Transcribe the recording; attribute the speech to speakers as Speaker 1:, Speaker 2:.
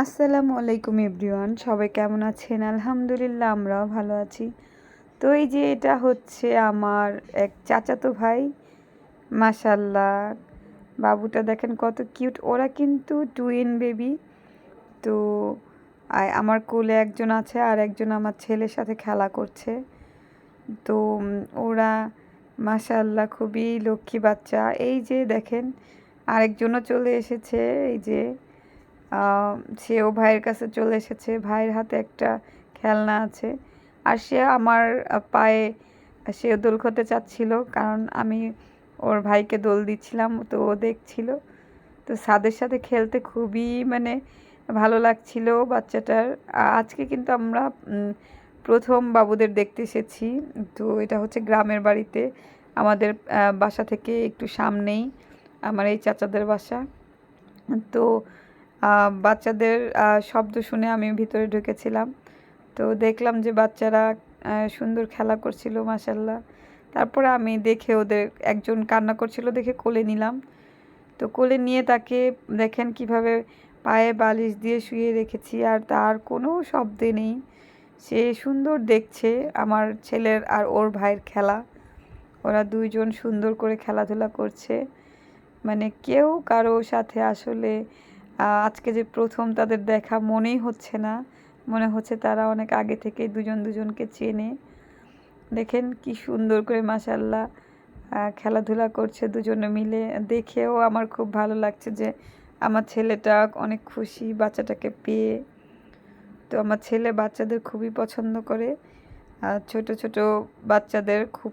Speaker 1: আসসালামু আলাইকুম এভরিওয়ান, সবাই কেমন আছেন? আলহামদুলিল্লাহ আমরাও ভালো আছি। তো এই যে এটা হচ্ছে আমার এক চাচাতো ভাই। মাশাল্লাহ, বাবুটা দেখেন কত কিউট। ওরা কিন্তু টুইন বেবি। তো আমার কোলে একজন আছে আর একজন আমার ছেলের সাথে খেলা করছে। তো ওরা মাশাল্লাহ খুবই লক্ষ্মী বাচ্চা। এই যে দেখেন আরেকজনও চলে এসেছে। এই যে সেও ভাইয়ের কাছে চলে এসেছে। ভাইয়ের হাতে একটা খেলনা আছে আর সে আমার পায়ে সে দোল খেতে চাচ্ছিল, কারণ আমি ওর ভাইকে দোল দিচ্ছিলাম, তো ও দেখছিল। তো ছাদের সাথে খেলতে খুবই ভালো লাগছিল বাচ্চাটার। আজকে কিন্তু আমরা প্রথম বাবুদের দেখতে এসেছি। তো এটা হচ্ছে গ্রামের বাড়িতে, আমাদের বাসা থেকে একটু সামনেই আমার এই চাচাদের বাসা। তো বাচ্চাদের শব্দ শুনে আমি ভিতরে ঢুকেছিলাম। তো দেখলাম যে বাচ্চারা সুন্দর খেলা করছিল মাশাল্লাহ। তারপরে আমি দেখে ওদের একজন কান্না করছিল দেখে কোলে নিলাম। তো কোলে নিয়ে তাকে দেখেন কিভাবে পায়ে বালিশ দিয়ে শুয়ে রেখেছি, আর তার কোনো শব্দে নেই। সে সুন্দর দেখছে আমার ছেলের আর ওর ভাইয়ের খেলা। ওরা দুইজন সুন্দর করে খেলাধুলা করছে। কেউ কারো সাথে আসলে আজকে যে প্রথম তাদের দেখা মনেই হচ্ছে না, মনে হচ্ছে তারা অনেক আগে থেকে দুজন দুজনকে চেনে। দেখেন কি সুন্দর করে মাশাল্লাহ খেলাধুলা করছে দুজনে মিলে। দেখেও আমার খুব ভালো লাগছে যে আমার ছেলেটা অনেক খুশি বাচ্চাটাকে পেয়ে। তো আমার ছেলে বাচ্চাদের খুবই পছন্দ করে, ছোট ছোট বাচ্চাদের খুব